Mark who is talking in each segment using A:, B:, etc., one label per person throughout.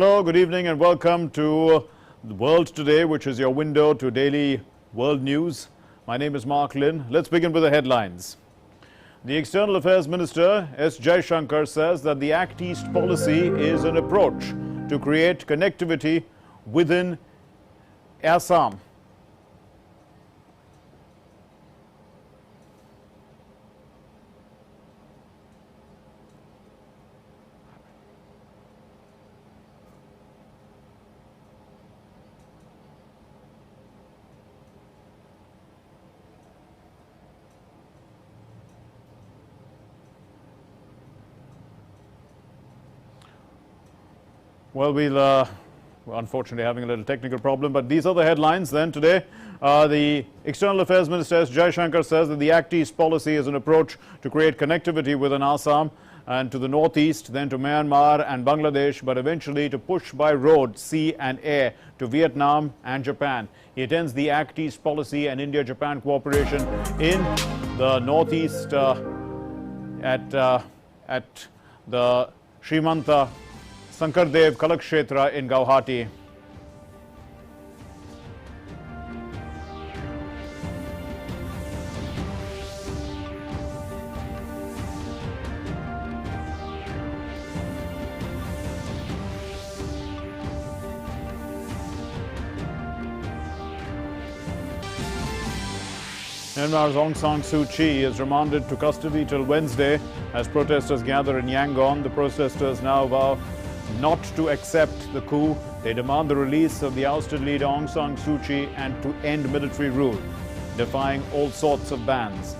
A: Hello, good evening and welcome to The World Today, which is your window to daily world news. My name is Mark Lynn. Let's begin with the headlines. The External Affairs Minister S. Jaishankar says that the Act East policy is an approach to create connectivity within Assam. Well, we're unfortunately having a little technical problem, but these are the headlines then today. The External Affairs Minister S. Jaishankar says that the Act East policy is an approach to create connectivity within Assam and to the northeast, then to Myanmar and Bangladesh, but eventually to push by road, sea and air to Vietnam and Japan. He attends the Act East policy and India-Japan cooperation in the northeast at the Srimanta Sankardev Kalakshetra in Guwahati. Myanmar's Aung San Suu Kyi is remanded to custody till Wednesday as protesters gather in Yangon. The protesters now vow not to accept the coup. They demand the release of the ousted leader Aung San Suu Kyi and to end military rule, defying all sorts of bans.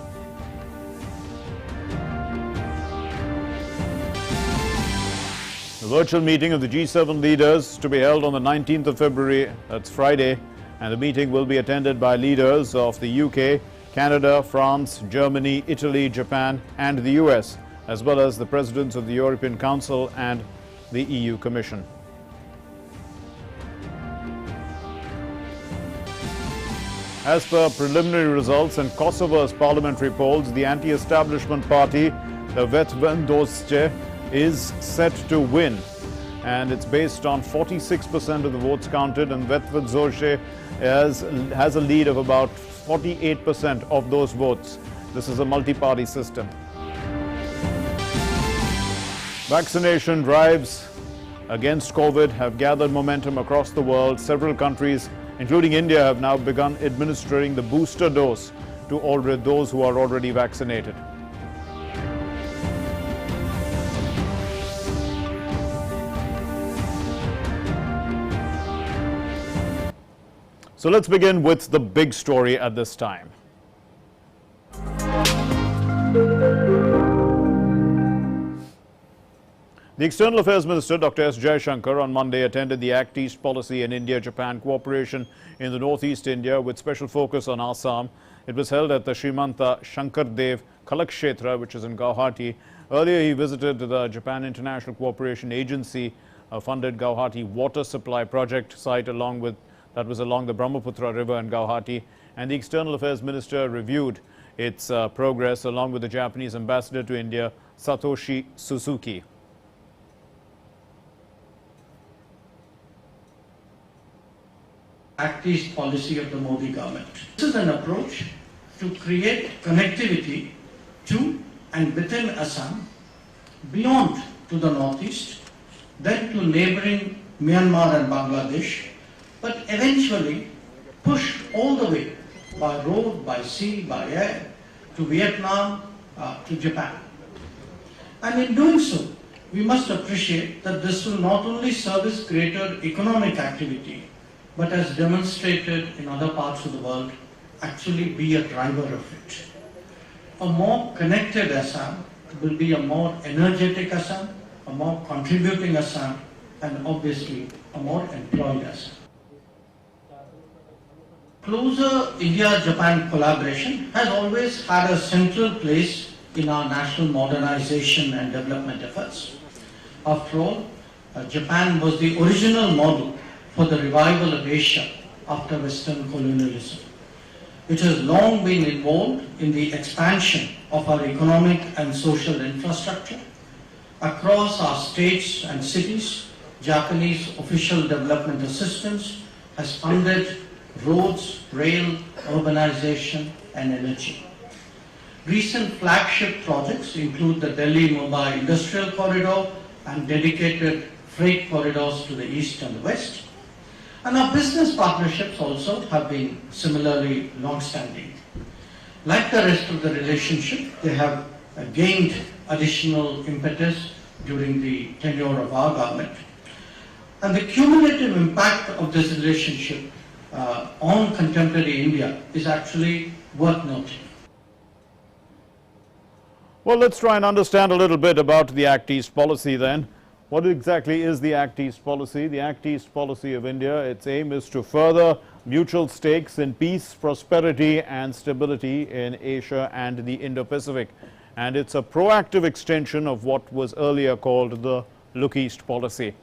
A: The virtual meeting of the G7 leaders to be held on the 19th of February, that's Friday, and the meeting will be attended by leaders of the UK, Canada, France, Germany, Italy, Japan and the US, as well as the presidents of the European Council and the EU Commission. As per preliminary results in Kosovo's parliamentary polls, the anti-establishment party, the Vetëvendosje, is set to win. And it's based on 46% of the votes counted, and Vetëvendosje has a lead of about 48% of those votes. This is a multi-party system. Vaccination drives against COVID have gathered momentum across the world. Several countries, including India, have now begun administering the booster dose to those who are already vaccinated. So let's begin with the big story at this time. The External Affairs Minister, Dr. S. Jaishankar, on Monday attended the Act East policy and India-Japan cooperation in the northeast India with special focus on Assam. It was held at the Srimanta Sankardev Kalakshetra, which is in Guwahati. Earlier, he visited the Japan International Cooperation Agency funded Guwahati water supply project site that was along the Brahmaputra River in Guwahati, and the External Affairs Minister reviewed its progress along with the Japanese Ambassador to India, Satoshi Suzuki.
B: Act East policy of the Modi government. This is an approach to create connectivity to and within Assam, beyond to the northeast, then to neighboring Myanmar and Bangladesh, but eventually push all the way by road, by sea, by air, to Vietnam, to Japan. And in doing so, we must appreciate that this will not only service greater economic activity, but as demonstrated in other parts of the world, actually be a driver of it. A more connected Assam will be a more energetic Assam, a more contributing Assam, and obviously a more employed Assam. Closer India-Japan collaboration has always had a central place in our national modernization and development efforts. After all, Japan was the original model for the revival of Asia after Western colonialism. It has long been involved in the expansion of our economic and social infrastructure across our states and cities, Japanese official development assistance has funded roads, rail, urbanization and energy. Recent flagship projects include the Delhi-Mumbai Industrial Corridor and dedicated freight corridors to the east and the west. And our business partnerships also have been similarly long-standing. Like the rest of the relationship, they have gained additional impetus during the tenure of our government. And the cumulative impact of this relationship on contemporary India is actually worth noting.
A: Well, let's try and understand a little bit about the Act East policy then. What exactly is the Act East policy? The Act East policy of India, its aim is to further mutual stakes in peace, prosperity and stability in Asia and the Indo-Pacific. And it's a proactive extension of what was earlier called the Look East policy.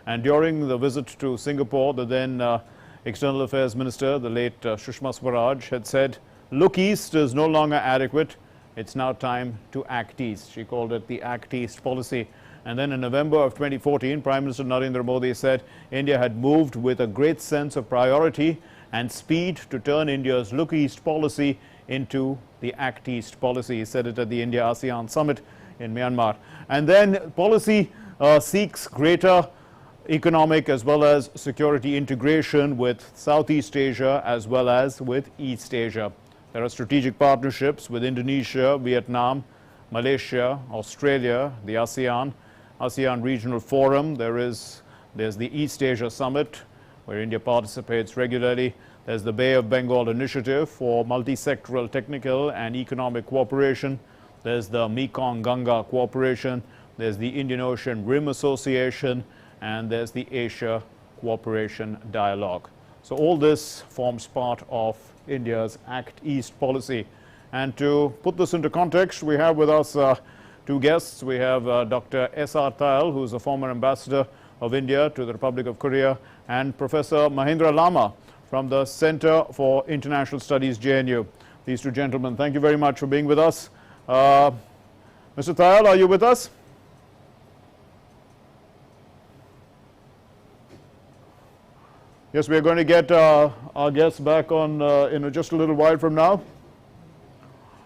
A: And during the visit to Singapore, the then External Affairs Minister, the late Sushma Swaraj, had said, "Look East is no longer adequate. It's now time to act East." She called it the Act East policy. And then in November of 2014, Prime Minister Narendra Modi said India had moved with a great sense of priority and speed to turn India's Look East policy into the Act East policy. He said it at the India-ASEAN summit in Myanmar. And then policy seeks greater economic as well as security integration with Southeast Asia as well as with East Asia. There are strategic partnerships with Indonesia, Vietnam, Malaysia, Australia, the ASEAN Regional Forum. There's the East Asia Summit, where India participates regularly. There's the Bay of Bengal Initiative for multi-sectoral technical and economic cooperation. There's the Mekong-Ganga Cooperation. There's the Indian Ocean Rim Association, and there's the Asia Cooperation Dialogue. So all this forms part of India's Act East policy. And to put this into context, we have with us two guests. We have Dr. S.R. Tayal, who is a former ambassador of India to the Republic of Korea, and Professor Mahindra Lama from the Center for International Studies, JNU. These two gentlemen, thank you very much for being with us. Mr. Tayal, are you with us? Yes, we are going to get our guests back on in just a little while from now.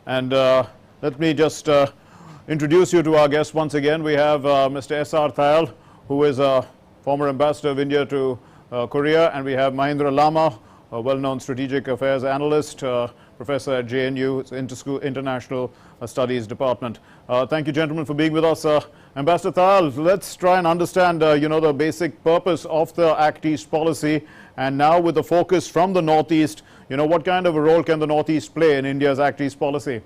A: And let me just introduce you to our guests once again. We have Mr. S.R. Tayal, who is a former ambassador of India to Korea, and we have Mahindra Lama, a well-known strategic affairs analyst, professor at JNU, it's International Studies Department. Thank you, gentlemen, for being with us. Ambassador Tayal, let's try and understand, the basic purpose of the Act East policy, and now with the focus from the Northeast, what kind of a role can the Northeast play in India's Act East policy?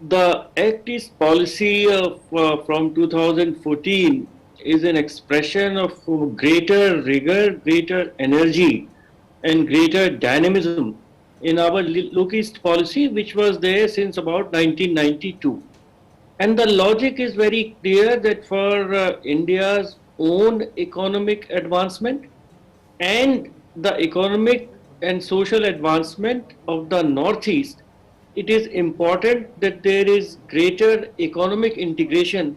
C: The Act East policy from 2014 is an expression of greater rigor, greater energy, and greater dynamism in our Look East policy, which was there since about 1992. And the logic is very clear that for India's own economic advancement and the economic and social advancement of the Northeast, it is important that there is greater economic integration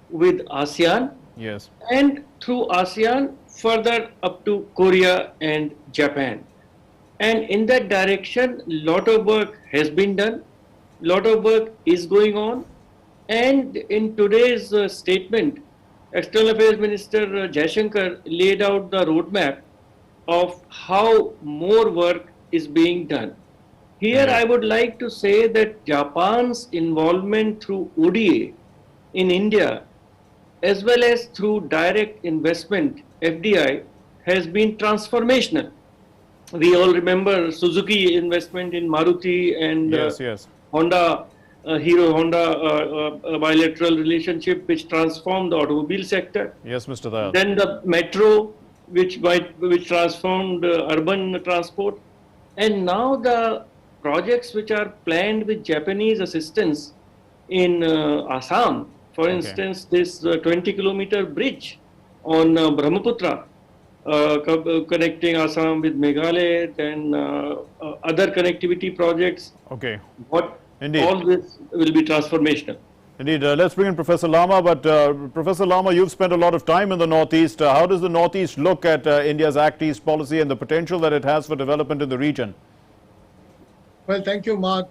C: with ASEAN.
A: Yes.
C: And through ASEAN further up to Korea and Japan. And in that direction, a lot of work has been done, a lot of work is going on. And in today's statement, External Affairs Minister Jaishankar laid out the roadmap of how more work is being done. Here I would like to say that Japan's involvement through ODA in India, as well as through direct investment, FDI, has been transformational. We all remember Suzuki investment in Maruti and
A: yes.
C: Honda, Hero Honda bilateral relationship, which transformed the automobile sector.
A: Yes, Mr. Tayal.
C: Then the metro, which transformed urban transport. And now the projects which are planned with Japanese assistance in Assam, for instance, this 20-kilometer bridge on Brahmaputra, connecting Assam with Meghalaya, and other connectivity projects.
A: Okay.
C: Indeed. All this will be transformational.
A: Indeed. Let's bring in Professor Lama. But Professor Lama, you've spent a lot of time in the Northeast. How does the Northeast look at India's Act East policy and the potential that it has for development in the region?
D: Well, thank you, Mark.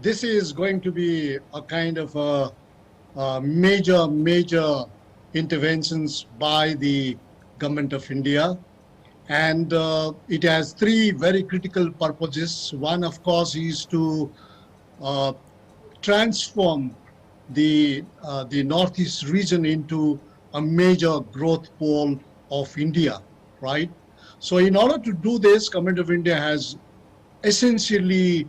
D: This is going to be a kind of major interventions by the government of India. And it has three very critical purposes. One, of course, is to transform the Northeast region into a major growth pole of India, right? So in order to do this, Government of India has essentially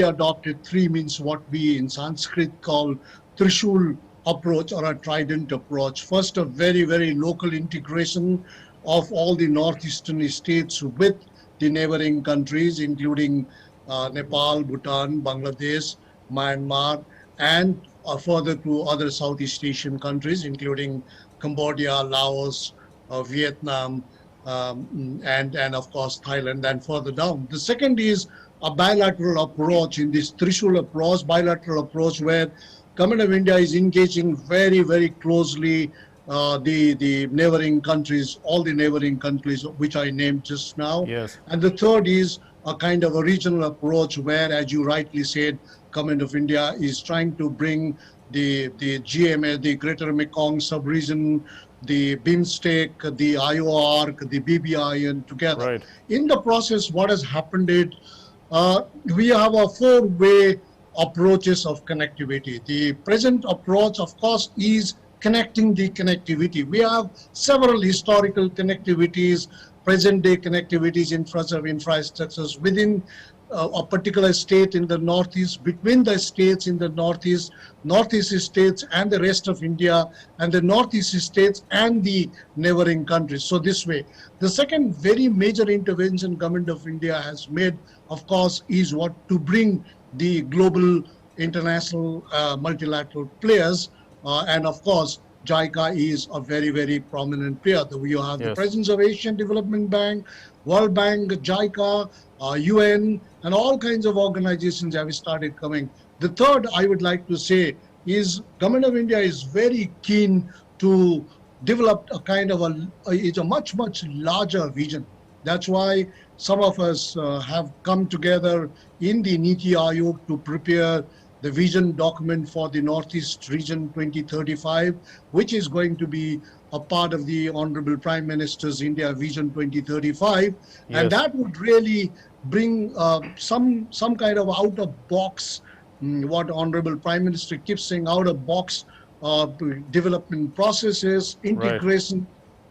D: adopted three means, what we in Sanskrit call Trishul approach or a trident approach. First, a very local integration of all the northeastern states with the neighboring countries, including Nepal, Bhutan, Bangladesh, Myanmar, and further to other Southeast Asian countries, including Cambodia, Laos, Vietnam, and of course Thailand, and further down. The second is a bilateral approach in this Trishul approach, bilateral approach, where Government of India is engaging very closely the neighboring countries, all the neighboring countries which I named just now.
A: Yes.
D: And the third is a kind of a regional approach where, as you rightly said, Government of India is trying to bring the GMA, the Greater Mekong Sub-Region, the BIMSTEC, the IOARC, the BBIN together.
A: Right.
D: In the process, what has happened is we have a four-way approaches of connectivity. The present approach, of course, is connecting the connectivity. We have several historical connectivities, present-day connectivities, infrastructures within a particular state in the Northeast, between the states in the Northeast states and the rest of India, and the Northeast states and the neighboring countries. So this way. The second very major intervention Government of India has made, of course, is what to bring the global international multilateral players, and of course JICA is a very prominent player. You have the presence of Asian Development Bank, World Bank, JICA, UN, and all kinds of organizations have started coming. The third I would like to say is Government of India is very keen to develop a kind of it's a much larger vision. That's why some of us have come together in the Niti Aayog to prepare the vision document for the Northeast Region 2035, which is going to be a part of the Honorable Prime Minister's India Vision 2035. Yes. And that would really bring some kind of out-of-box, what Honorable Prime Minister keeps saying, out-of-box development processes, integration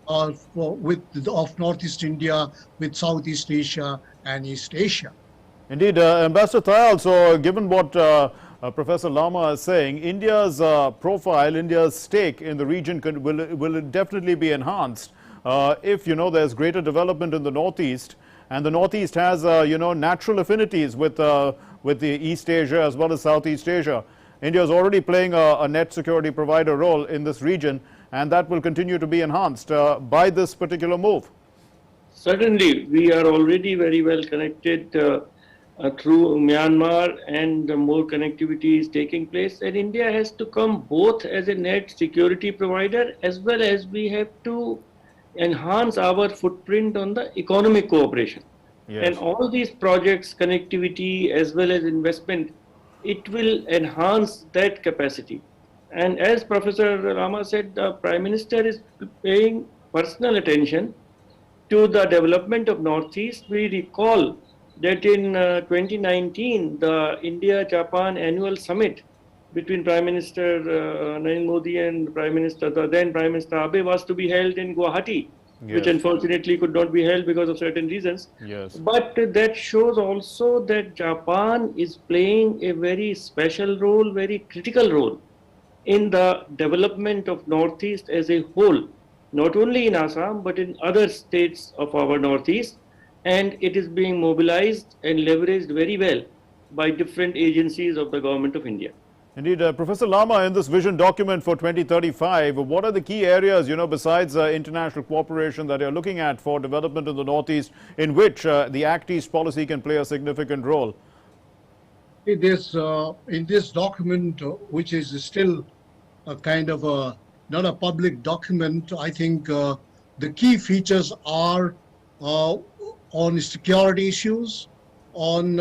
D: of Northeast India with Southeast Asia and East Asia.
A: Indeed, Ambassador Thayal, so given what Professor Lama is saying, India's profile, India's stake in the region will definitely be enhanced if, there's greater development in the Northeast, and the Northeast has, natural affinities with the East Asia as well as Southeast Asia. India is already playing a net security provider role in this region, and that will continue to be enhanced by this particular move.
C: Certainly, we are already very well connected through Myanmar, and more connectivity is taking place, and India has to come both as a net security provider as well as we have to enhance our footprint on the economic cooperation. Yes. And all these projects, connectivity as well as investment, it will enhance that capacity. And as Professor Rama said, the Prime Minister is paying personal attention to the development of Northeast. We recall that in 2019, the India-Japan annual summit between Prime Minister Narendra Modi and then Prime Minister Abe was to be held in Guwahati, which unfortunately could not be held because of certain reasons.
A: Yes.
C: But that shows also that Japan is playing a very special role, very critical role in the development of Northeast as a whole, not only in Assam, but in other states of our Northeast. And it is being mobilized and leveraged very well by different agencies of the Government of India.
A: Indeed, Professor Lama, in this vision document for 2035, what are the key areas, besides international cooperation that you're looking at for development in the Northeast, in which the Act East policy can play a significant role?
D: In this document, which is still a kind of a not a public document, I think the key features are uh, on security issues, on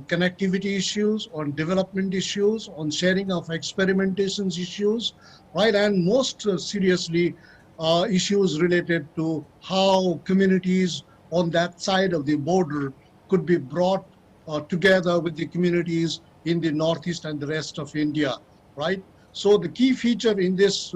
D: connectivity issues, on development issues, on sharing of experimentations issues, right? And most seriously, issues related to how communities on that side of the border could be brought together with the communities in the Northeast and the rest of India, right? So the key feature in this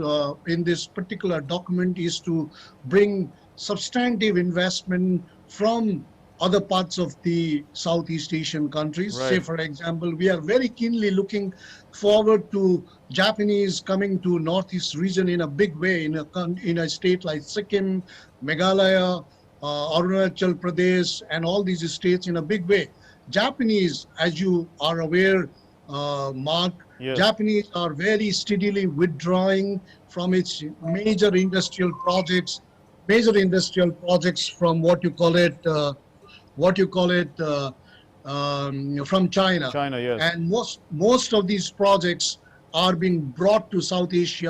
D: particular document is to bring substantive investment from other parts of the Southeast Asian countries.
A: Right.
D: Say, for example, we are very keenly looking forward to Japanese coming to Northeast region in a big way in a state like Sikkim, Meghalaya, Arunachal Pradesh, and all these states in a big way. Japanese, as you are aware, Mark,
A: Yes.
D: Japanese are very steadily withdrawing from its major industrial projects from what you call it, from China.
A: China, yes.
D: And most of these projects are being brought to Southeast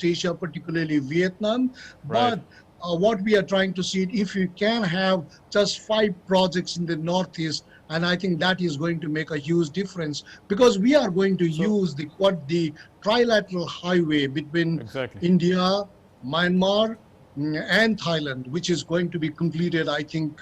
D: Asia, particularly Vietnam.
A: Right.
D: But what we are trying to see, if you can have just 5 projects in the Northeast, and I think that is going to make a huge difference, because we are going to use the trilateral highway between
A: Exactly.
D: India, Myanmar, and Thailand, which is going to be completed, I think,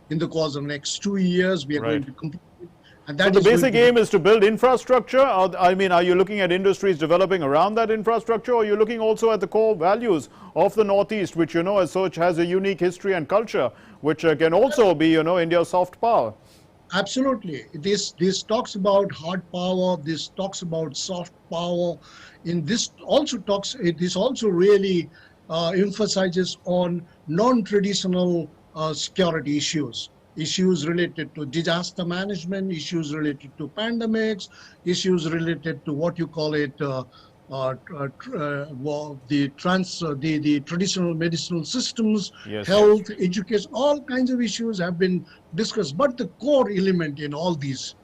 D: in the course of the next 2 years. We are
A: Right.
D: going to complete it. And
A: So
D: that
A: the
D: is going
A: basic
D: to be-
A: aim is to build infrastructure. I mean, are you looking at industries developing around that infrastructure, or are you looking also at the core values of the Northeast, which, as such, has a unique history and culture, which can also be, India's soft power?
D: Absolutely. This talks about hard power. This talks about soft power. This also really emphasizes on non-traditional security issues related to disaster management, issues related to pandemics, issues related to what you call it, the traditional medicinal systems,
A: Yes,
D: health, education, all kinds of issues have been discussed. But the core element in all these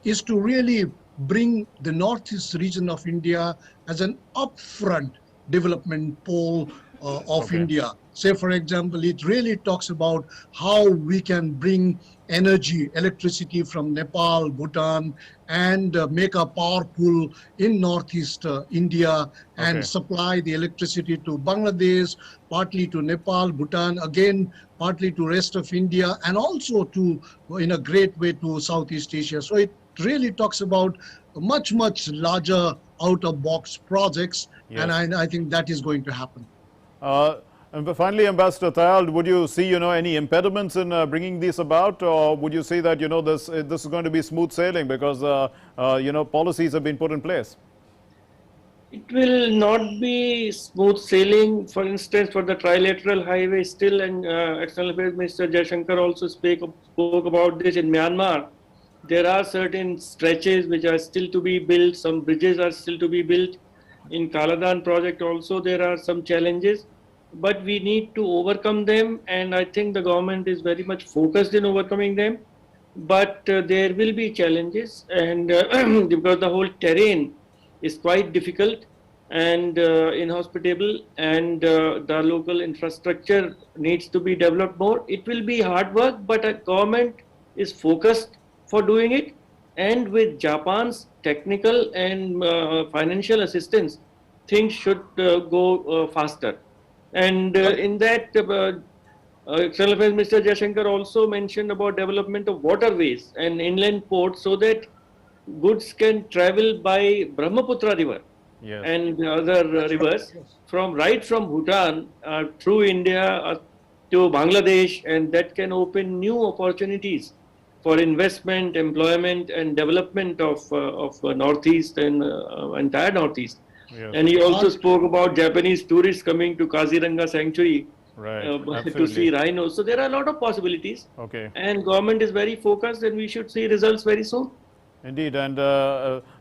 D: is to really bring the Northeast region of India as an upfront development pole of
A: Okay.
D: India. Say, for example, it really talks about how we can bring electricity from Nepal, Bhutan, and make a power pool in Northeast India and
A: Okay.
D: supply the electricity to Bangladesh, partly to Nepal, Bhutan, again, partly to rest of India, and also in a great way to Southeast Asia. So it really talks about much, much larger out-of-box projects,
A: Yes.
D: and I think that is going to happen.
A: And finally, Ambassador Tayal, would you see, any impediments in bringing these about, or would you say that, this is going to be smooth sailing because, policies have been put in place?
C: It will not be smooth sailing. For instance, for the trilateral highway still, and External Affairs Minister Jaishankar also spoke about this in Myanmar. There are certain stretches which are still to be built. Some bridges are still to be built. In Kaladan project also there are some challenges, but we need to overcome them, and I think the government is very much focused in overcoming them. But there will be challenges, and because the whole terrain is quite difficult and inhospitable, and the local infrastructure needs to be developed more. It will be hard work, but a government is focused for doing it, and with Japan's technical and financial assistance, things should go faster. And in that, External Affairs Minister Jaishankar also mentioned about development of waterways and inland ports so that goods can travel by Brahmaputra river
A: Yes.
C: and other rivers right from Bhutan through India to Bangladesh, and that can open new opportunities for investment, employment, and development of Northeast and entire Northeast.
A: Yes.
C: And he also spoke about Japanese tourists coming to Kaziranga Sanctuary
A: Right.
C: to
A: Absolutely.
C: see rhinos. So there are a lot of possibilities,
A: Okay.
C: and government is very focused, and we should see results very soon.
A: Indeed, and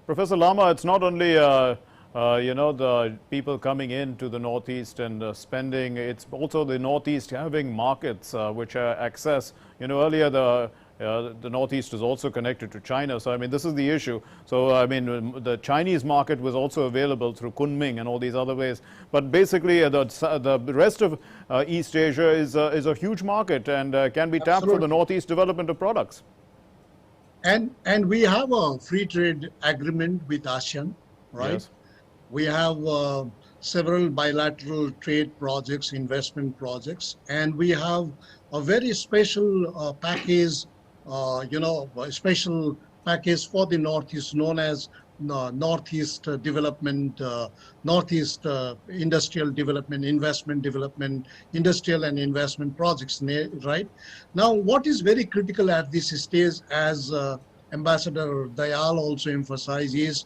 A: Professor Lama, it's not only the people coming into the Northeast and spending, it's also the Northeast having markets which access. Earlier the the Northeast is also connected to China. So, I mean, this is the issue. So, I mean, the Chinese market was also available through Kunming and all these other ways. But basically, the rest of East Asia is a huge market and can be tapped for the Northeast development of products.
D: And we have a free trade agreement with ASEAN, right?
A: Yes.
D: We have several bilateral trade projects, investment projects, and we have a very special package, a special package for the Northeast known as Northeast Development, Northeast Industrial Development, Investment Development, Industrial and Investment Projects, right? Now, what is very critical at this stage, as Ambassador Dayal also emphasized, is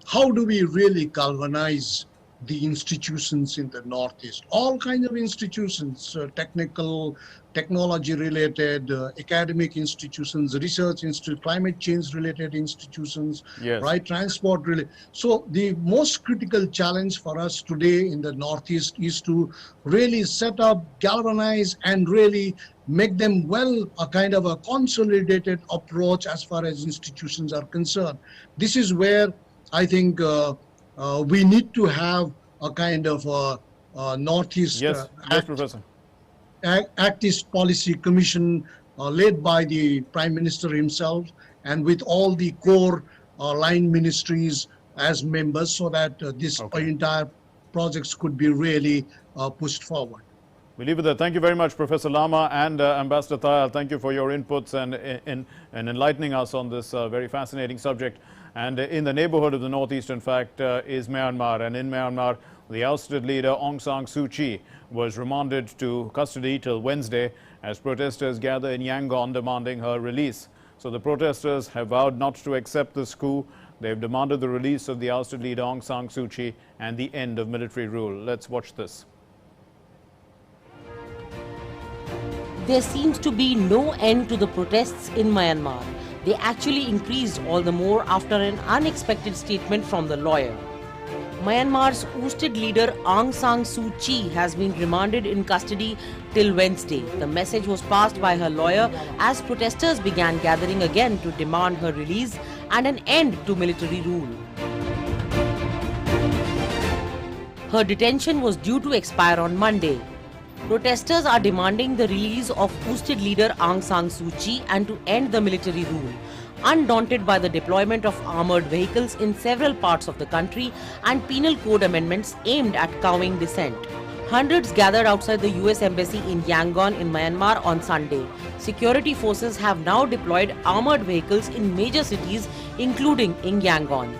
D: how do we really galvanize the institutions in the Northeast? All kinds of institutions, technical, technology-related, academic institutions, research institutes, climate change-related institutions,
A: Yes.
D: right? Transport-related. So the most critical challenge for us today in the Northeast is to really set up, galvanize, and really make them well a kind of a consolidated approach as far as institutions are concerned. This is where I think we need to have a kind of Northeast
A: Yes, Professor.
D: Act East Policy Commission led by the Prime Minister himself and with all the core line ministries as members, so that this entire projects could be really pushed forward.
A: We leave it there. Thank you very much, Professor Lama and Ambassador Dayal. Thank you for your inputs and enlightening us on this very fascinating subject. And in the neighborhood of the Northeast, in fact, is Myanmar. And in Myanmar, the ousted leader Aung San Suu Kyi was remanded to custody till Wednesday as protesters gather in Yangon demanding her release. So the protesters have vowed not to accept this coup. They've demanded the release of the ousted leader Aung San Suu Kyi and the end of military rule. Let's watch this.
E: There seems to be no end to the protests in Myanmar. They actually increased all the more after an unexpected statement from the lawyer. Myanmar's ousted leader Aung San Suu Kyi has been remanded in custody till Wednesday. The message was passed by her lawyer as protesters began gathering again to demand her release and an end to military rule. Her detention was due to expire on Monday. Protesters are demanding the release of ousted leader Aung San Suu Kyi and to end the military rule. Undaunted by the deployment of armoured vehicles in several parts of the country and penal code amendments aimed at cowing dissent, hundreds gathered outside the US Embassy in Yangon in Myanmar on Sunday. Security forces have now deployed armoured vehicles in major cities including in Yangon.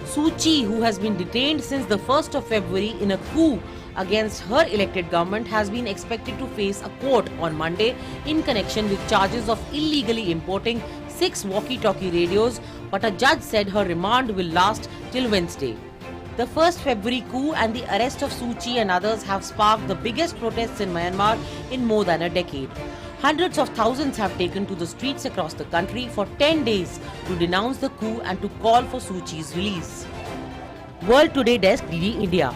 E: Suu Kyi, who has been detained since the 1st of February in a coup against her elected government, has been expected to face a court on Monday in connection with charges of illegally importing 6 walkie-talkie radios, but a judge said her remand will last till Wednesday. The 1st February coup and the arrest of Suu Kyi and others have sparked the biggest protests in Myanmar in more than a decade. Hundreds of thousands have taken to the streets across the country for 10 days to denounce the coup and to call for Suu Kyi's release. World Today Desk, DD India.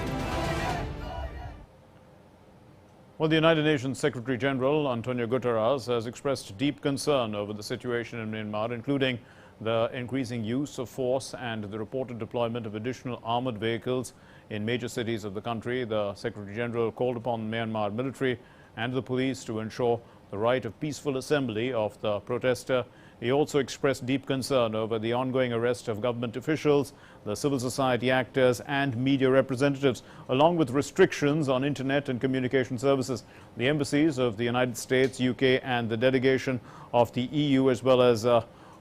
A: Well, the United Nations Secretary General Antonio Guterres has expressed deep concern over the situation in Myanmar, including the increasing use of force and the reported deployment of additional armored vehicles in major cities of the country. The Secretary General called upon the Myanmar military and the police to ensure the right of peaceful assembly of the protester. He also expressed deep concern over the ongoing arrest of government officials, the civil society actors and media representatives, along with restrictions on internet and communication services. The embassies of the United States, UK and the delegation of the EU, as well as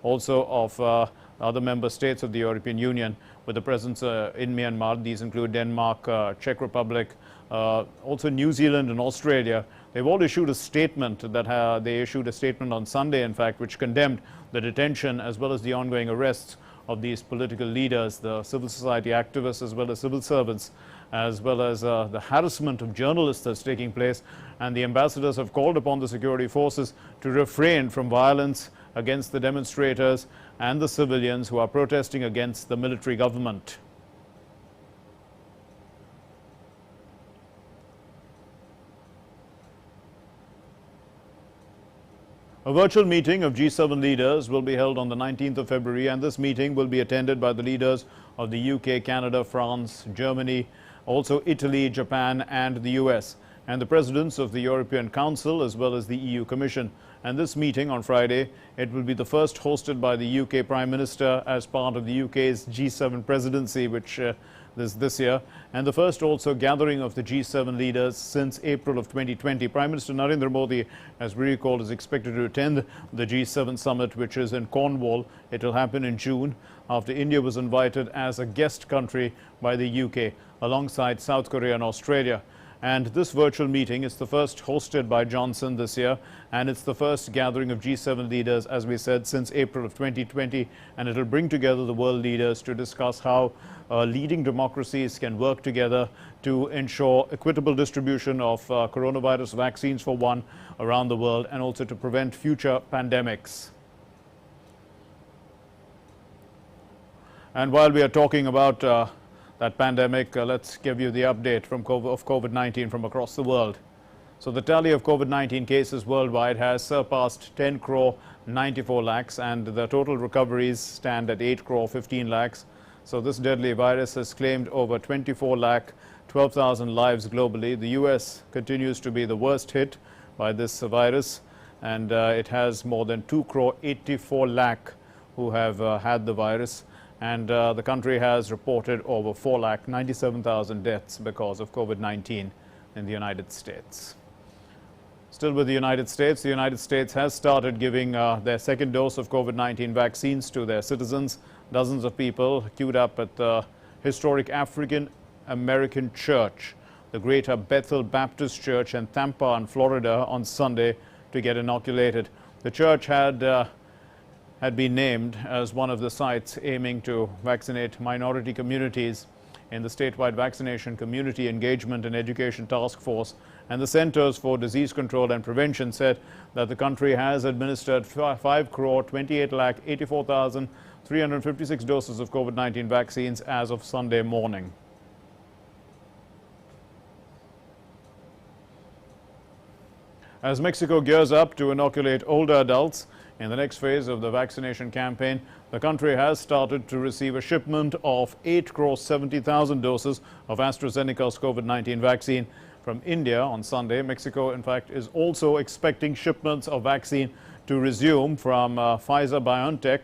A: also of other member states of the European Union with a presence in Myanmar. These include Denmark, Czech Republic, also New Zealand and Australia. They've all issued a statement that they issued a statement on Sunday, in fact, which condemned the detention as well as the ongoing arrests of these political leaders, the civil society activists as well as civil servants, as well as the harassment of journalists that's taking place. And the ambassadors have called upon the security forces to refrain from violence against the demonstrators and the civilians who are protesting against the military government. A virtual meeting of G7 leaders will be held on the 19th of February, and this meeting will be attended by the leaders of the UK, Canada, France, Germany, also Italy, Japan and the US, and the presidents of the European Council as well as the EU Commission. And this meeting on Friday, it will be the first hosted by the UK Prime Minister as part of the UK's G7 presidency, which this year, and the first also gathering of the G7 leaders since April of 2020. Prime Minister Narendra Modi, as we recall, is expected to attend the G7 summit, which is in Cornwall. It will happen in June after India was invited as a guest country by the UK alongside South Korea and Australia. And this virtual meeting is the first hosted by Johnson this year, and it's the first gathering of G7 leaders, as we said, since April of 2020, and it will bring together the world leaders to discuss how leading democracies can work together to ensure equitable distribution of coronavirus vaccines for one around the world, and also to prevent future pandemics. And while we are talking about that pandemic, let's give you the update from COVID-19 from across the world. So the tally of COVID-19 cases worldwide has surpassed 10 crore 94 lakhs, and the total recoveries stand at 8 crore 15 lakhs. So this deadly virus has claimed over 24 lakh 12,000 lives globally. The US continues to be the worst hit by this virus, and it has more than 2 crore 84 lakh who have had the virus. And the country has reported over 4 lakh 97,000 deaths because of COVID-19 in the United States. Still with the United States has started giving their second dose of COVID-19 vaccines to their citizens. Dozens of people queued up at the historic African American Church, the Greater Bethel Baptist Church in Tampa in Florida on Sunday to get inoculated. The church had been named as one of the sites aiming to vaccinate minority communities in the statewide Vaccination Community Engagement and Education Task Force. And the Centers for Disease Control and Prevention said that the country has administered 5 crore 28 lakh 84,356 doses of COVID-19 vaccines as of Sunday morning. As Mexico gears up to inoculate older adults in the next phase of the vaccination campaign, the country has started to receive a shipment of 8 crore 70,000 doses of AstraZeneca's COVID-19 vaccine from India on Sunday. Mexico, in fact, is also expecting shipments of vaccine to resume from Pfizer-BioNTech,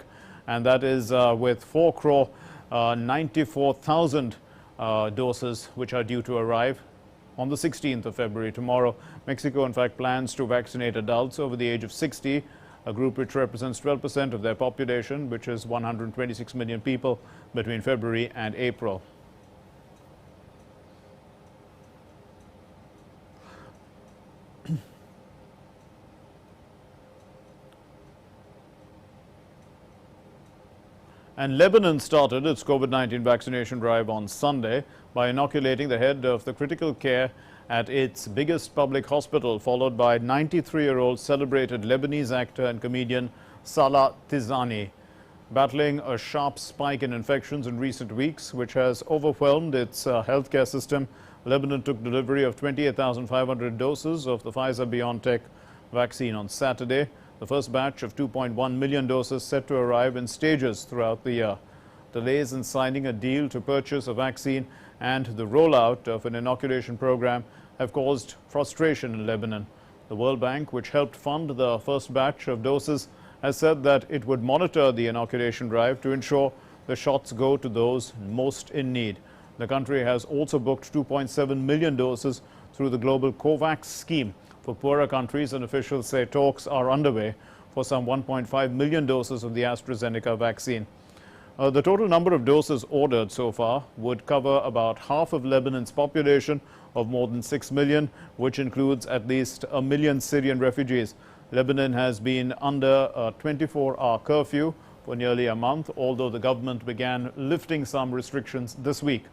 A: and that is with 4 crore 94,000 doses which are due to arrive on the 16th of February, tomorrow. Mexico, in fact, plans to vaccinate adults over the age of 60, a group which represents 12% of their population, which is 126 million people, between February and April. And Lebanon started its COVID-19 vaccination drive on Sunday by inoculating the head of the critical care at its biggest public hospital, followed by 93-year-old celebrated Lebanese actor and comedian Salah Tizani. Battling a sharp spike in infections in recent weeks, which has overwhelmed its healthcare system, Lebanon took delivery of 28,500 doses of the Pfizer-BioNTech vaccine on Saturday. The first batch of 2.1 million doses set to arrive in stages throughout the year. Delays in signing a deal to purchase a vaccine and the rollout of an inoculation program have caused frustration in Lebanon. The World Bank, which helped fund the first batch of doses, has said that it would monitor the inoculation drive to ensure the shots go to those most in need. The country has also booked 2.7 million doses through the global COVAX scheme for poorer countries, and officials say talks are underway for some 1.5 million doses of the AstraZeneca vaccine. The total number of doses ordered so far would cover about half of Lebanon's population of more than 6 million, which includes at least 1 million Syrian refugees. Lebanon has been under a 24-hour curfew for nearly a month, although the government began lifting some restrictions this week.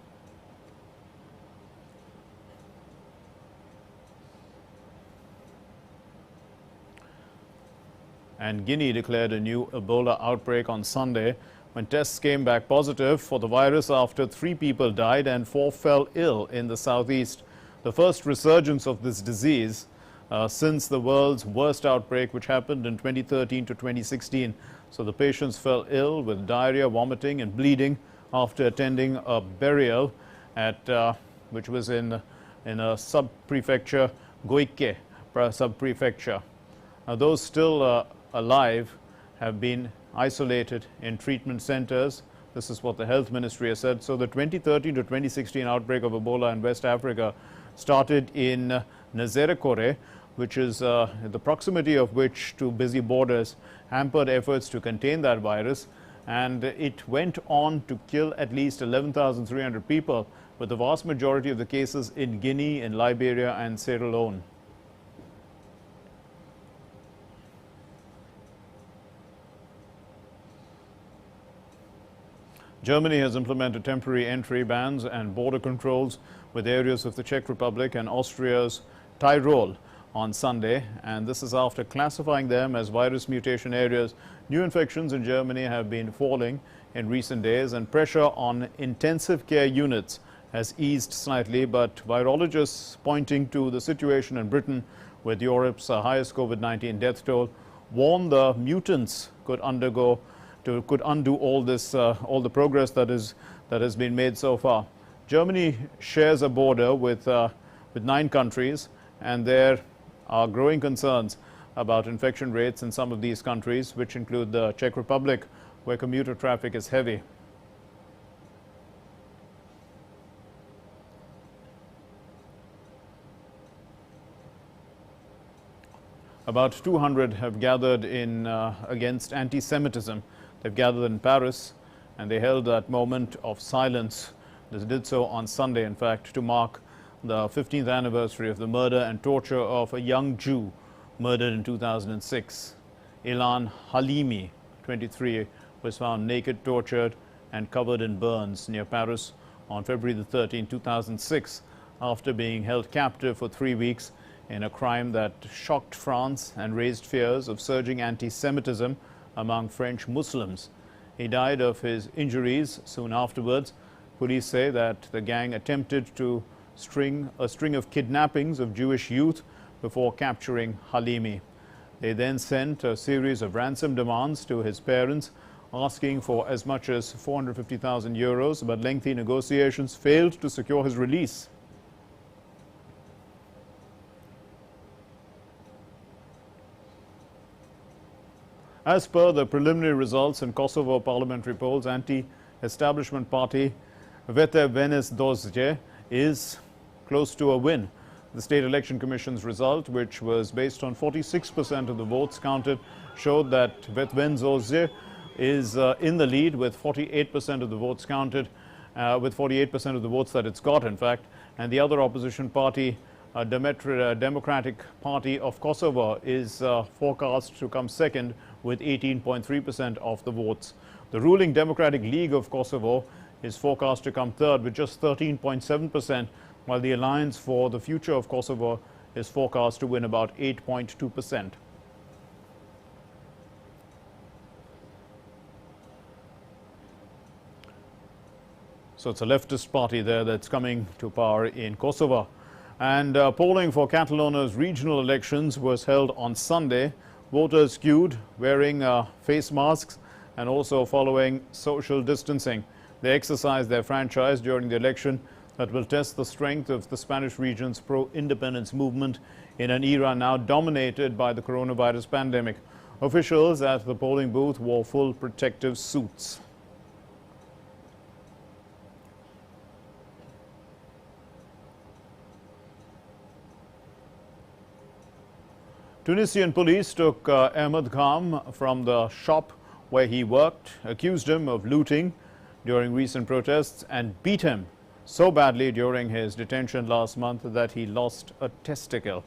A: And Guinea declared a new Ebola outbreak on Sunday when tests came back positive for the virus after 3 people died and 4 fell ill in the southeast. The first resurgence of this disease since the world's worst outbreak, which happened in 2013 to 2016. So the patients fell ill with diarrhea, vomiting and bleeding after attending a burial at which was in a sub-prefecture, Goike sub-prefecture. Those still alive have been isolated in treatment centers. This is what the health ministry has said. So the 2013 to 2016 outbreak of Ebola in West Africa started in Nzerekore, which is the proximity of which to busy borders hampered efforts to contain that virus, and it went on to kill at least 11,300 people, with the vast majority of the cases in Guinea, in Liberia and Sierra Leone. Germany has implemented temporary entry bans and border controls with areas of the Czech Republic and Austria's Tyrol on Sunday, and this is after classifying them as virus mutation areas. New infections in Germany have been falling in recent days, and pressure on intensive care units has eased slightly, but virologists pointing to the situation in Britain with Europe's highest COVID-19 death toll warn the mutants could undo all the progress that has been made so far. Germany shares a border with 9 countries, and there are growing concerns about infection rates in some of these countries, which include the Czech Republic, where commuter traffic is heavy. About 200 have gathered in against anti-Semitism. They've gathered in Paris, and they held that moment of silence. They did so on Sunday, in fact, to mark the 15th anniversary of the murder and torture of a young Jew murdered in 2006. Ilan Halimi, 23, was found naked, tortured and covered in burns near Paris on February the 13th, 2006, after being held captive for 3 weeks in a crime that shocked France and raised fears of surging anti-Semitism among French Muslims. He died of his injuries soon afterwards. Police say that the gang attempted to string of kidnappings of Jewish youth before capturing Halimi. They then sent a series of ransom demands to his parents, asking for as much as 450,000 euros, but lengthy negotiations failed to secure his release. As per the preliminary results in Kosovo parliamentary polls, anti-establishment party Vete Venezdoje is close to a win. The State Election Commission's result, which was based on 46% of the votes counted, showed that Vete Venezdoje is in the lead with 48% of the votes counted, with 48% of the votes that it's got, in fact. And the other opposition party, Democratic Party of Kosovo, is forecast to come second with 18.3% of the votes. The ruling Democratic League of Kosovo is forecast to come third with just 13.7%, while the Alliance for the Future of Kosovo is forecast to win about 8.2%. So it's a leftist party there that's coming to power in Kosovo. And polling for Catalonia's regional elections was held on Sunday. Voters queued wearing face masks and also following social distancing. They exercised their franchise during the election that will test the strength of the Spanish region's pro-independence movement in an era now dominated by the coronavirus pandemic. Officials at the polling booth wore full protective suits. Tunisian police took Ahmed Kham from the shop where he worked, accused him of looting during recent protests, and beat him so badly during his detention last month that he lost a testicle.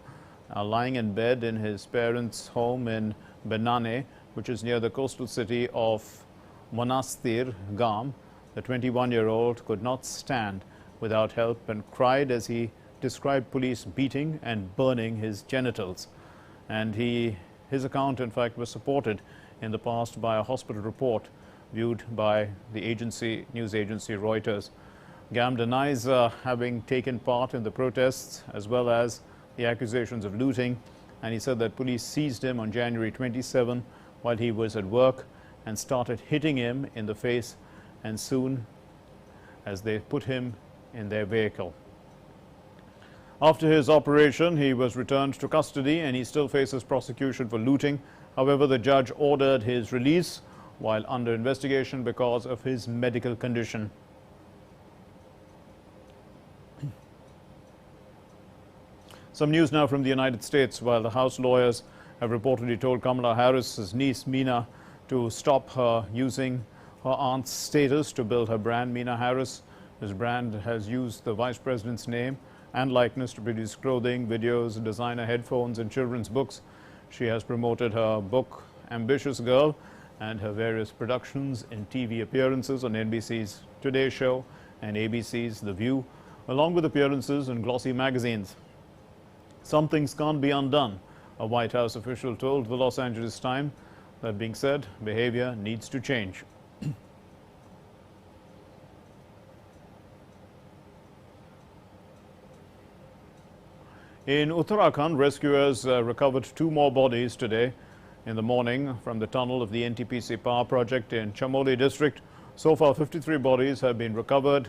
A: Lying in bed in his parents' home in Benane, which is near the coastal city of Monastir Gam, the 21-year-old could not stand without help and cried as he described police beating and burning his genitals. And his account, in fact, was supported in the past by a hospital report viewed by the news agency Reuters. Gam denies having taken part in the protests as well as the accusations of looting, and he said that police seized him on January 27 while he was at work and started hitting him in the face, and soon as they put him in their vehicle. After his operation, he was returned to custody and he still faces prosecution for looting. However, the judge ordered his release while under investigation because of his medical condition. Some news now from the United States. While the House lawyers have reportedly told Kamala Harris's niece Meena to stop her using her aunt's status to build her brand. Meena Harris, whose brand has used the vice president's name and likeness to produce clothing, videos, designer headphones and children's books. She has promoted her book Ambitious Girl and her various productions in TV appearances on NBC's Today Show and ABC's The View, along with appearances in glossy magazines. Some things can't be undone, a White House official told the Los Angeles Times. That being said, behavior needs to change. In Uttarakhand, rescuers recovered 2 more bodies today in the morning from the tunnel of the NTPC power project in Chamoli district. So far, 53 bodies have been recovered,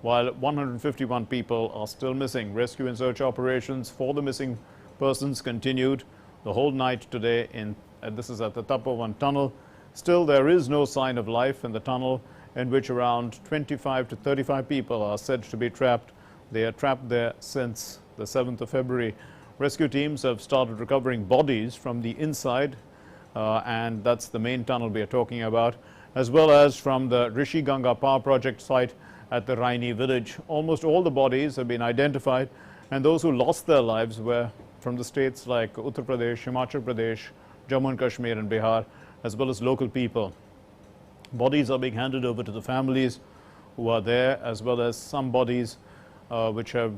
A: while 151 people are still missing. Rescue and search operations for the missing persons continued the whole night today. This is at the Tapovan tunnel. Still, there is no sign of life in the tunnel, in which around 25 to 35 people are said to be trapped. They are trapped there since the 7th of February. Rescue teams have started recovering bodies from the inside, and that's the main tunnel we are talking about, as well as from the Rishi Ganga power project site at the Raini village. Almost all the bodies have been identified, and those who lost their lives were from the states like Uttar Pradesh, Himachal Pradesh, Jammu and Kashmir and Bihar, as well as local people. Bodies are being handed over to the families who are there, as well as some bodies which have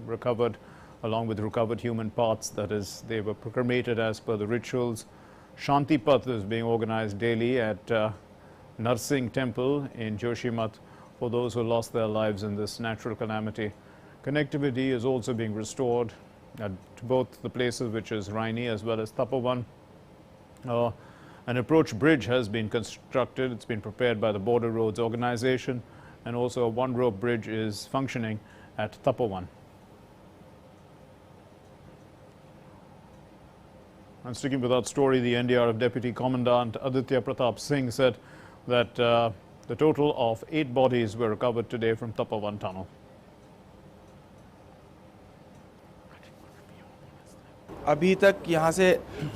A: recovered, along with recovered human parts. That is, they were cremated as per the rituals. Shanti Path is being organized daily at Narsingh Temple in Joshimath for those who lost their lives in this natural calamity. Connectivity is also being restored to both the places, which is Raini as well as Tapovan. An approach bridge has been constructed. It's been prepared by the Border Roads Organization, and also a one-rope bridge is functioning at Tapovan. And sticking with that story, the NDRF Deputy Commandant Aditya Pratap Singh said that the total of 8 bodies were recovered today from Tapovan tunnel.
F: अभी तक यहाँ से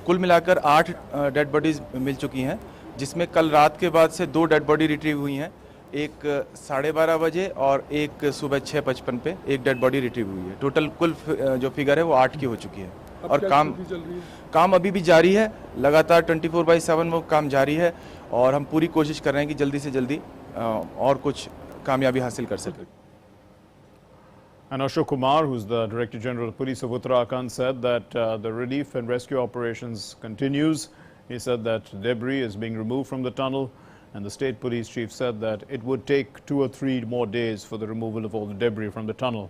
F: कुल मिलाकर 8 dead bodies मिल चुकी हैं, जिसमें कल रात के बाद से 2 डेड बॉडी रिट्रीव हुई हैं, एक 12:30 बजे और एक सुबह 6:55 पे एक डेड बॉडी रिट्रीव हुई है। टोटल कुल जो फिगर है वो 8 की हो चुकी है। और काम अभी भी जारी है, लगातार 24/7 वो काम जारी है, और हम पूरी कोशिश कर रहे हैं कि जल्दी से जल्दी और कुछ कामयाबी हासिल कर सकें।
A: And Ashok Kumar, who's the Director General of Police of Uttarakhand, said that the relief and rescue operations continues. He said that debris is being removed from the tunnel, and the state police chief said that it would take 2 or 3 more days for the removal of all the debris from the tunnel.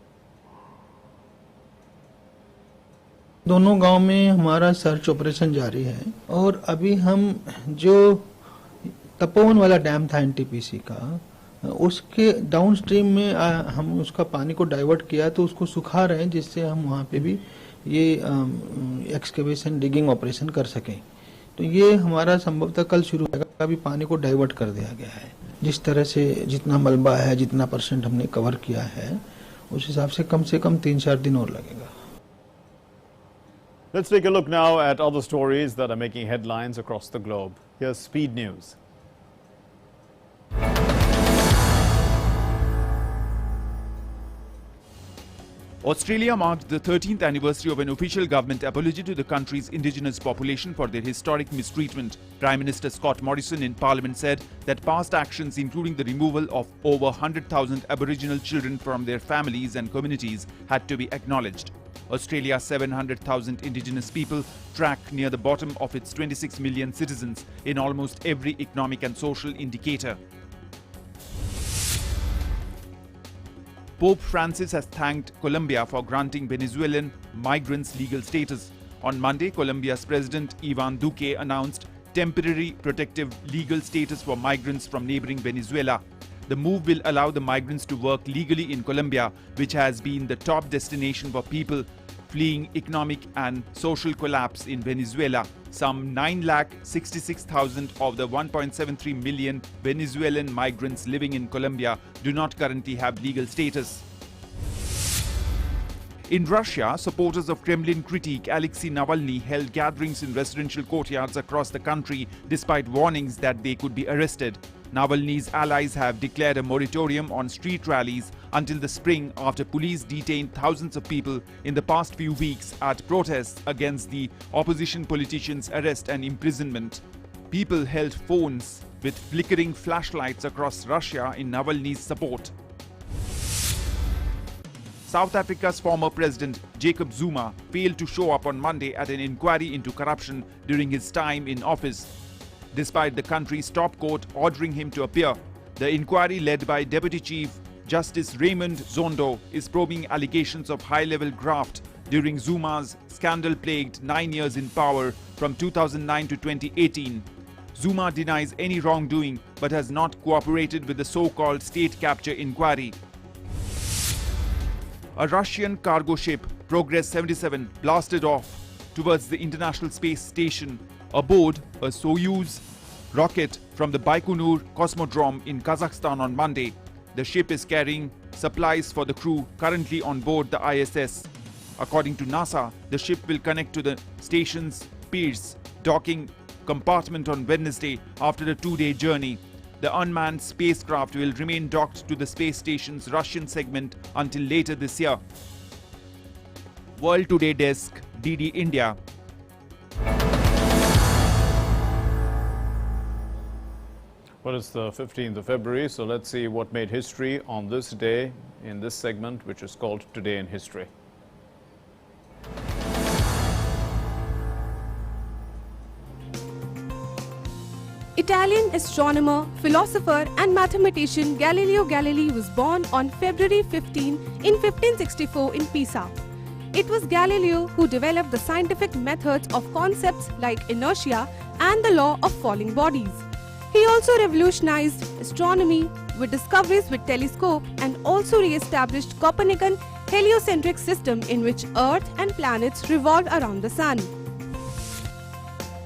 G: दोनों गांव में हमारा search operation जारी है, और अभी हम जो तपोवन वाला डैम था एनटीपीसी का, उसके डाउन स्ट्रीम में हम उसका पानी को डाइवर्ट किया, तो उसको सुखा रहे हैं, जिससे हम वहाँ पे भी ये एक्सकेवेशन डिगिंग ऑपरेशन कर सकें। तो ये हमारा संभवतः कल शुरू होगा। अभी पानी को डाइवर्ट कर दिया गया है, जिस तरह से जितना मलबा है, जितना % हमने कवर किया है, उस हिसाब से कम 3-4 दिन और लगेगा।
A: Let's take a look now at other stories that are making headlines across the globe. Here's Speed News.
H: Australia marked the 13th anniversary of an official government apology to the country's indigenous population for their historic mistreatment. Prime Minister Scott Morrison in Parliament said that past actions, including the removal of over 100,000 Aboriginal children from their families and communities, had to be acknowledged. Australia's 700,000 indigenous people track near the bottom of its 26 million citizens in almost every economic and social indicator. Pope Francis has thanked Colombia for granting Venezuelan migrants legal status. On Monday, Colombia's President Ivan Duque announced temporary protective legal status for migrants from neighboring Venezuela. The move will allow the migrants to work legally in Colombia, which has been the top destination for people fleeing economic and social collapse in Venezuela. Some 9,66,000 of the 1.73 million Venezuelan migrants living in Colombia do not currently have legal status. In Russia, supporters of Kremlin critic Alexei Navalny held gatherings in residential courtyards across the country despite warnings that they could be arrested. Navalny's allies have declared a moratorium on street rallies until the spring after police detained thousands of people in the past few weeks at protests against the opposition politician's arrest and imprisonment. People held phones with flickering flashlights across Russia in Navalny's support. South Africa's former president Jacob Zuma failed to show up on Monday at an inquiry into corruption during his time in office. Despite the country's top court ordering him to appear, the inquiry led by Deputy Chief Justice Raymond Zondo is probing allegations of high-level graft during Zuma's scandal-plagued 9 years in power from 2009 to 2018. Zuma denies any wrongdoing but has not cooperated with the so-called state capture inquiry. A Russian cargo ship, Progress 77, blasted off towards the International Space Station aboard a Soyuz rocket from the Baikonur Cosmodrome in Kazakhstan on Monday. The ship is carrying supplies for the crew currently on board the ISS. According to NASA, the ship will connect to the station's Pierce docking compartment on Wednesday after a 2-day journey. The unmanned spacecraft will remain docked to the space station's Russian segment until later this year. World Today Desk, DD India.
A: Well, it's the 15th of February, so let's see what made history on this day in this segment, which is called Today in History.
I: Italian astronomer, philosopher and mathematician Galileo Galilei was born on February 15 in 1564 in Pisa. It was Galileo who developed the scientific methods of concepts like inertia and the law of falling bodies. He also revolutionized astronomy with discoveries with telescope and also re-established Copernican heliocentric system in which Earth and planets revolve around the Sun.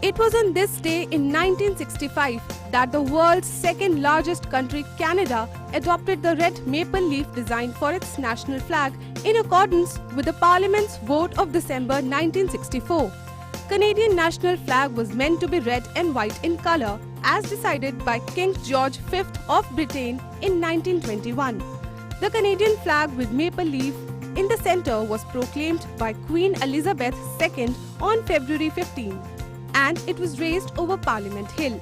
I: It was on this day in 1965 that the world's second largest country, Canada, adopted the red maple leaf design for its national flag in accordance with the Parliament's vote of December 1964. Canadian national flag was meant to be red and white in colour as decided by King George V of Britain in 1921. The Canadian flag with maple leaf in the centre was proclaimed by Queen Elizabeth II on February 15. And it was raised over Parliament Hill.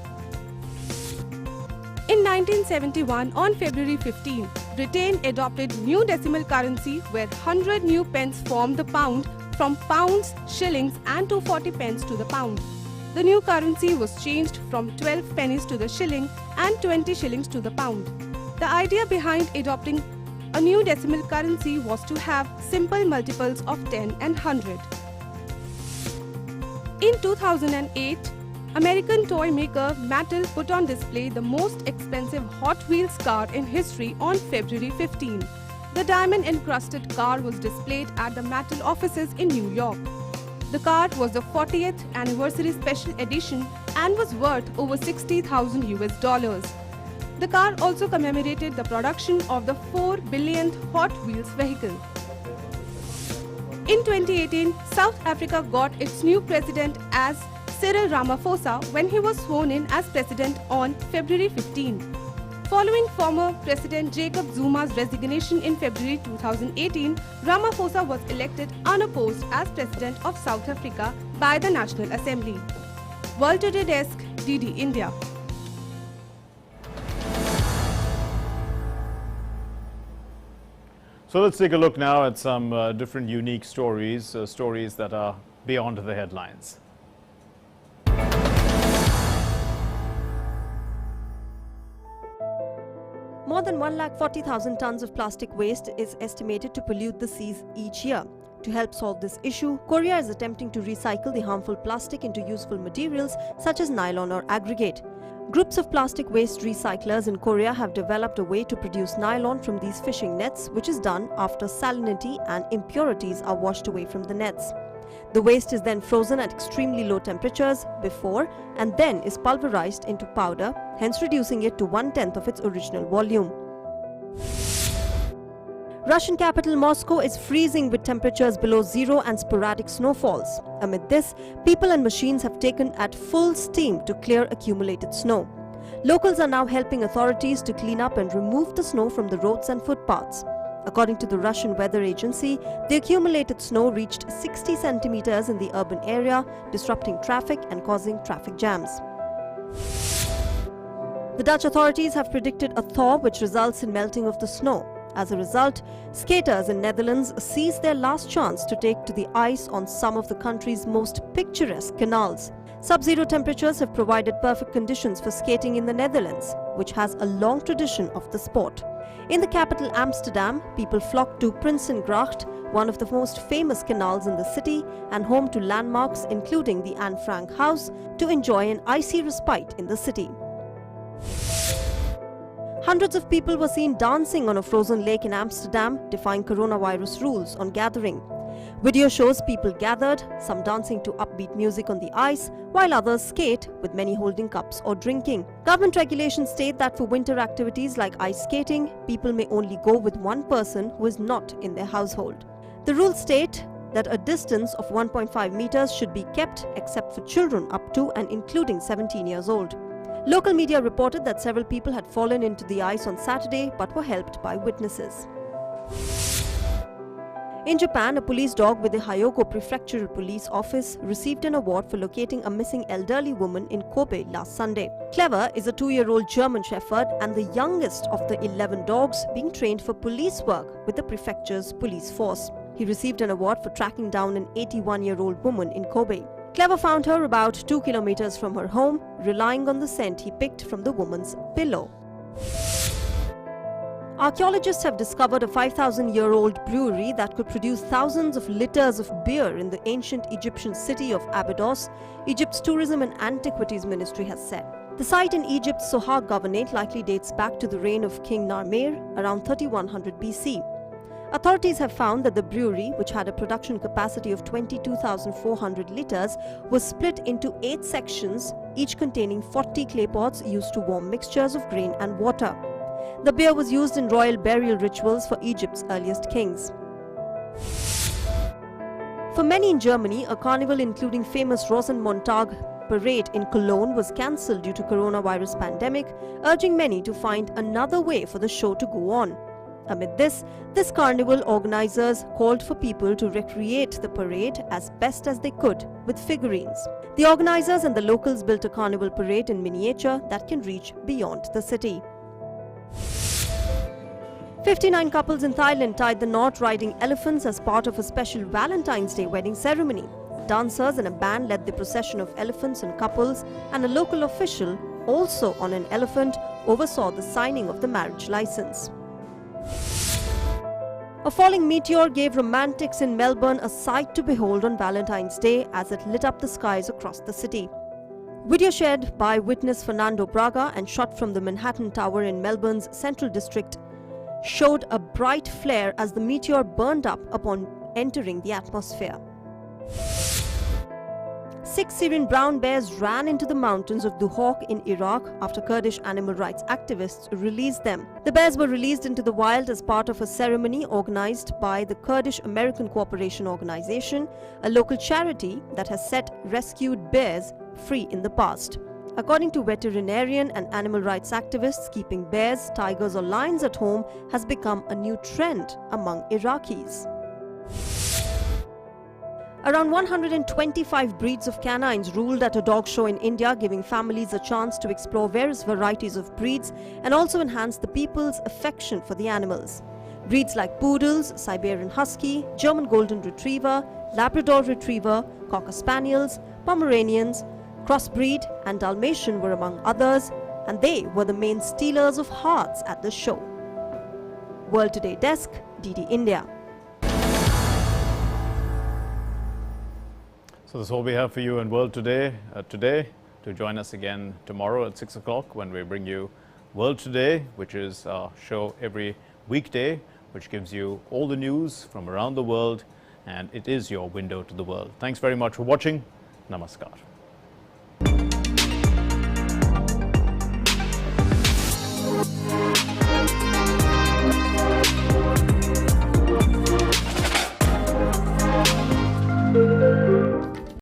I: In 1971, on February 15, Britain adopted new decimal currency where 100 new pence formed the pound from pounds, shillings and 240 pence to the pound. The new currency was changed from 12 pennies to the shilling and 20 shillings to the pound. The idea behind adopting a new decimal currency was to have simple multiples of 10 and 100. In 2008, American toy maker Mattel put on display the most expensive Hot Wheels car in history on February 15. The diamond-encrusted car was displayed at the Mattel offices in New York. The car was the 40th anniversary special edition and was worth over $60,000 US. The car also commemorated the production of the 4 billionth Hot Wheels vehicle. In 2018, South Africa got its new president as Cyril Ramaphosa when he was sworn in as president on February 15. Following former President Jacob Zuma's resignation in February 2018, Ramaphosa was elected unopposed as president of South Africa by the National Assembly. World Today Desk, DD India.
A: So let's take a look now at some different unique stories, stories that are beyond the headlines.
J: More than 140,000 tons of plastic waste is estimated to pollute the seas each year. To help solve this issue, Korea is attempting to recycle the harmful plastic into useful materials such as nylon or aggregate. Groups of plastic waste recyclers in Korea have developed a way to produce nylon from these fishing nets, which is done after salinity and impurities are washed away from the nets. The waste is then frozen at extremely low temperatures before and then is pulverized into powder, hence reducing it to 1/10 of its original volume. Russian capital Moscow is freezing with temperatures below zero and sporadic snowfalls. Amid this, people and machines have taken at full steam to clear accumulated snow. Locals are now helping authorities to clean up and remove the snow from the roads and footpaths. According to the Russian weather agency, the accumulated snow reached 60 centimeters in the urban area, disrupting traffic and causing traffic jams. The Dutch authorities have predicted a thaw which results in melting of the snow. As a result, skaters in Netherlands seize their last chance to take to the ice on some of the country's most picturesque canals. Sub-zero temperatures have provided perfect conditions for skating in the Netherlands, which has a long tradition of the sport. In the capital Amsterdam, people flock to Prinsengracht, one of the most famous canals in the city and home to landmarks including the Anne Frank House, to enjoy an icy respite in the city. Hundreds of people were seen dancing on a frozen lake in Amsterdam, defying coronavirus rules on gathering. Video shows people gathered, some dancing to upbeat music on the ice, while others skate, with many holding cups or drinking. Government regulations state that for winter activities like ice skating, people may only go with one person who is not in their household. The rules state that a distance of 1.5 meters should be kept except for children up to and including 17 years old. Local media reported that several people had fallen into the ice on Saturday but were helped by witnesses. In Japan, a police dog with the Hyogo Prefectural Police Office received an award for locating a missing elderly woman in Kobe last Sunday. Clever is a 2-year-old German Shepherd and the youngest of the 11 dogs being trained for police work with the prefecture's police force. He received an award for tracking down an 81-year-old woman in Kobe. Clever found her about 2 kilometers from her home, relying on the scent he picked from the woman's pillow. Archaeologists have discovered a 5,000-year-old brewery that could produce thousands of liters of beer in the ancient Egyptian city of Abydos, Egypt's Tourism and Antiquities Ministry has said. The site in Egypt's Sohar Governorate likely dates back to the reign of King Narmer around 3100 BC. Authorities have found that the brewery, which had a production capacity of 22,400 litres, was split into 8 sections, each containing 40 clay pots used to warm mixtures of grain and water. The beer was used in royal burial rituals for Egypt's earliest kings. For many in Germany, a carnival including famous Rosenmontag parade in Cologne was cancelled due to coronavirus pandemic, urging many to find another way for the show to go on. Amid this carnival organizers called for people to recreate the parade as best as they could with figurines. The organizers and the locals built a carnival parade in miniature that can reach beyond the city. 59 couples in Thailand tied the knot riding elephants as part of a special Valentine's Day wedding ceremony. Dancers and a band led the procession of elephants and couples, and a local official, also on an elephant, oversaw the signing of the marriage license. A falling meteor gave romantics in Melbourne a sight to behold on Valentine's Day as it lit up the skies across the city. Video shared by witness Fernando Braga and shot from the Manhattan Tower in Melbourne's Central District showed a bright flare as the meteor burned up upon entering the atmosphere. 6 Syrian brown bears ran into the mountains of Duhok in Iraq after Kurdish animal rights activists released them. The bears were released into the wild as part of a ceremony organized by the Kurdish American Cooperation Organization, a local charity that has set rescued bears free in the past. According to veterinarian and animal rights activists, keeping bears, tigers or lions at home has become a new trend among Iraqis. Around 125 breeds of canines ruled at a dog show in India, giving families a chance to explore various varieties of breeds and also enhance the people's affection for the animals. Breeds like poodles, Siberian Husky, German Golden Retriever, Labrador Retriever, Cocker Spaniels, Pomeranians, Crossbreed and Dalmatian were among others, and they were the main stealers of hearts at the show. World Today Desk, DD India.
A: So that's all we have for you in World Today today. Do join us again tomorrow at 6 o'clock when we bring you World Today, which is a show every weekday, which gives you all the news from around the world, and it is your window to the world. Thanks very much for watching. Namaskar.